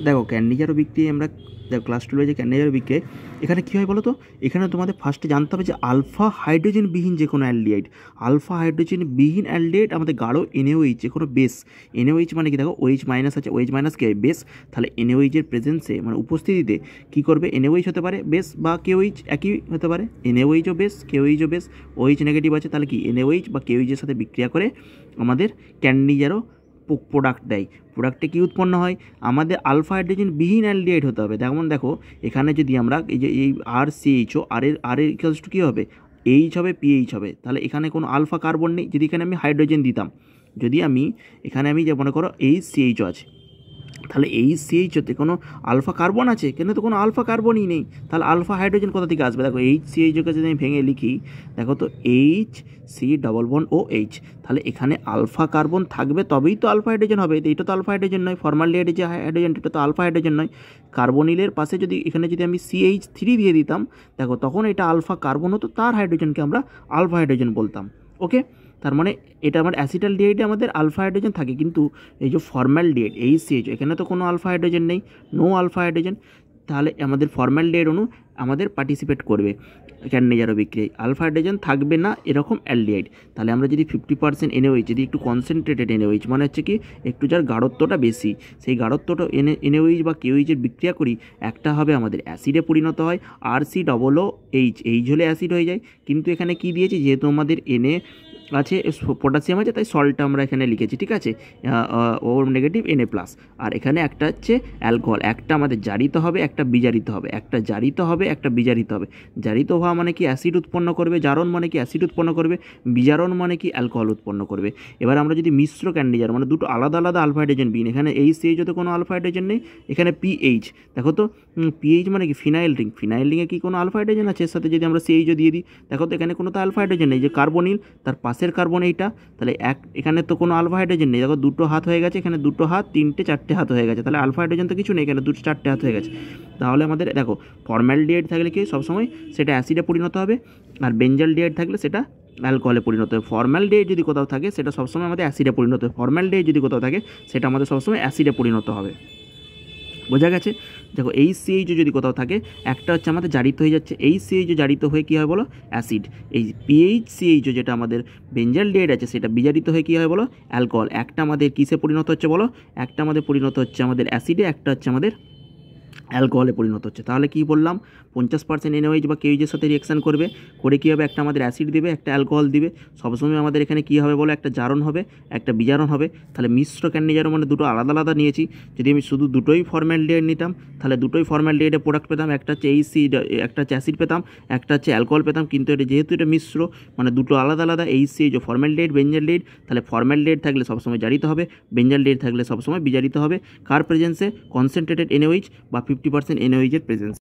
দেখো ক্যান্ডিজারো বিক্রি আমরা দেখো ক্লাস 12 যে ক্যান্ডিজারো বিক্রি এখানে কী হয় বলো তো, এখানে তোমাদের ফার্স্টে জানতে হবে যে আলফা হাইড্রোজেন বিহীন যে কোনো অ্যালডিহাইড, আলফা হাইড্রোজেন বিহীন অ্যালডিহাইড আমাদের গাঢ় এনএওএইচ যে কোনো বেস, এনএওএইচ মানে কি দেখো ওএইচ মাইনাস আছে, ওএইচ মাইনাস কে বেস, তাহলে এনএওএইচের প্রেজেন্সে মানে উপস্থিতিতে কী করবে, এনএওএইচ হতে পারে বেস বা কেওএইচ একই হতে পারে, এনএওএইচও বেস কেওএইচও বেস, ওএইচ নেগেটিভ আছে তাহলে কি এনএওএইচ বা কেওএইচের সাথে বিক্রিয়া করে আমাদের ক্যান্ডিজারো প্রোডাক্ট দেয়। প্রোডাক্টে কী উৎপন্ন হয়, আমাদের আলফা হাইড্রোজেন বিহীন অ্যালডিহাইড হতে হবে। যেমন দেখো এখানে যদি আমরা এই যে এই আর সিএইচও আর এর ইকুয়ালস টু কী হবে, এইচ হবে পিএইচ হবে, তাহলে এখানে কোনো আলফা কার্বন নেই। যদি এখানে আমি হাইড্রোজেন দিতাম, যদি আমি এখানে আমি যে মনে করো এইচ সিএইচও আছে, তাহলে এইচ সিএইচওতে কোনো আলফা কার্বন আছে, কেন তো কোনো আলফা কার্বনই নেই, তাহলে আলফা হাইড্রোজেন কোথা থেকে আসবে। দেখো এইচ সিএইচওকে যদি আমি ভেঙে লিখি, দেখো তো H C double bond O H, তাহলে এখানে আলফা কার্বন থাকবে তবেই তো আলফা হাইড্রোজেন হবে। এইটা তো আলফা হাইড্রোজেন নয়, ফর্মালডিহাইডের যে হাইড্রোজেন এটা তো আলফা হাইড্রোজেন নয়। কার্বনিলের পাশে যদি এখানে যদি আমি CH3 দিয়ে দিতাম, দেখো তখন এটা আলফা কার্বন হতো, তার হাইড্রোজেনকে আমরা আলফা হাইড্রোজেন বলতাম। ওকে, তার মানে এটা আমার অ্যাসিটালডিহাইডে আমাদের আলফা হাইড্রোজেন থাকে, কিন্তু এই যে ফর্মালডিহাইড এইচসিএইচ এখানে তো কোনো আলফা হাইড্রোজেন নেই, নো আলফা হাইড্রোজেন, তাহলে আমাদের ফর্মালডিহাইড অণু আমাদের পার্টিসিপেট করবে ক্যান্ডিজারো বিক্রিয়ায়, আলফা হাইড্রোজেন থাকবে না এরকম অ্যালডিহাইড। তাহলে আমরা যদি 50% এনএওএইচ, যদি একটু কনসেন্ট্রেটেড এনএওএইচ মানে হচ্ছে কি একটু যার গাঢ়ত্বটা বেশি, সেই গাঢ়ত্বটা এনএওএইচ বা কেওএইচের বিক্রিয়া করি, একটা হবে আমাদের অ্যাসিডে পরিণত হয়, RC OOH, এইচ হলে অ্যাসিড হয়ে যায়। কিন্তু এখানে কি দিয়েছি, যেহেতু আমাদের এনএ আছে পটাশিয়াম আছে, তাই সল্টটা আমরা এখানে লিখেছি, ঠিক আছে, ও নেগেটিভ Na প্লাস। আর এখানে একটা হচ্ছে অ্যালকোহল, একটা আমাদের জারিত হবে একটা বিজারিত হবে, একটা জারিত হবে একটা বিজারিত হবে। জারিত হওয়া মানে কি অ্যাসিড উৎপন্ন করবে, জারণ মানে কি অ্যাসিড উৎপন্ন করবে, বিজারণ মানে কি অ্যালকোহল উৎপন্ন করবে। এবার আমরা যদি মিশ্র ক্যান্ডিজার মানে দুটো আলাদা আলাদা আলফা হাইড্রোজেন বিন, এখানে এইচসিএইচতে কোনো আলফা হাইড্রোজেন নেই, এখানে পিএইচ, দেখো তো পিএইচ মানে কি ফিনাইল রিং, ফিনাইল রিংয়ে কি কোনো আলফা হাইড্রোজেন আছে, এর সাথে যদি আমরা সিএইচও দিয়ে দিই, দেখো তো এখানে কোনো তো আলফা হাইড্রোজেন নেই, যে কার্বনিল তার পাশের কার্বন এইটা, তাহলে এখানে তো কোনো আলফা হাইড্রোজেন নেই, দেখো দুটো হাত হয়ে গেছে, এখানে দুটো হাত তিনটে চারটে হাত হয়ে গেছে, তাহলে আলফা হাইড্রোজেন তো কিছু নেই, এখানে দুটো চারটে হাত হয়ে গেছে। তাহলে আমাদের দেখো ফর্মালডিহাইড থাকলে কি সবসময় সেটা অ্যাসিডে পরিণত হবে, আর বেঞ্জালডিহাইড থাকলে সেটা অ্যালকোহলে পরিণত হবে। ফর্মালডিহাইড যদি কোথাও থাকে সেটা সবসময় আমাদের অ্যাসিডে পরিণত হবে, ফর্মালডিহাইড যদি কোথাও থাকে সেটা আমাদের সবসময় অ্যাসিডে পরিণত হবে। বোঝা গেছে? দেখো এইচসিএইচও যদি কোথাও থাকে, একটা হচ্ছে আমাদের জারিত হয়ে যাচ্ছে, এইচসিএইচও জারিত হয়ে কী হয় বলো, অ্যাসিড। এই পিএইচসিএইচও যেটা আমাদের বেঞ্জালডিহাইড আছে সেটা বিজারিত হয়ে কী হয় বলো, অ্যালকোহল। একটা আমাদের কিসে পরিণত হচ্ছে বলো, একটা আমাদের পরিণত হচ্ছে আমাদের অ্যাসিডে, একটা হচ্ছে আমাদের অ্যালকোহলে পরিণত হচ্ছে। তাহলে কি বললাম, 50% এনওএইচ বা কেওএইচের সাথে রিঅ্যাকশন করবে, করে কী হবে, একটা আমাদের অ্যাসিড দিবে একটা অ্যালকোহল দিবে। সবসময় আমাদের এখানে কী হবে বলো, একটা জারণ হবে একটা বিজারণ হবে। তাহলে মিশ্র ক্যান্ডিজারো মানে দুটো আলাদা আলাদা নিয়েছি। যদি আমি শুধু দুটোই ফর্মালডিহাইড নিতাম, তাহলে দুটোই ফর্মালডিহাইডের প্রোডাক্ট পেতাম, একটা হচ্ছে একটা হচ্ছে অ্যাসিড পেতাম, একটা হচ্ছে অ্যালকোহল পেতাম। কিন্তু এটা যেহেতু এটা মিশ্র মানে দুটো আলাদা আলাদা, এইচসিএইচ ও ফর্মালডিহাইড বেঞ্জালডিহাইড, তাহলে ফর্মালডিহাইড থাকলে সবসময় জারিত হবে, বেঞ্জালডিহাইড থাকলে সবসময় বিজারিত হবে। কার প্রেজেন্সে, কনসেন্ট্রেটেড এনওএইচ বা 50% এনওএইচের প্রেজেন্স।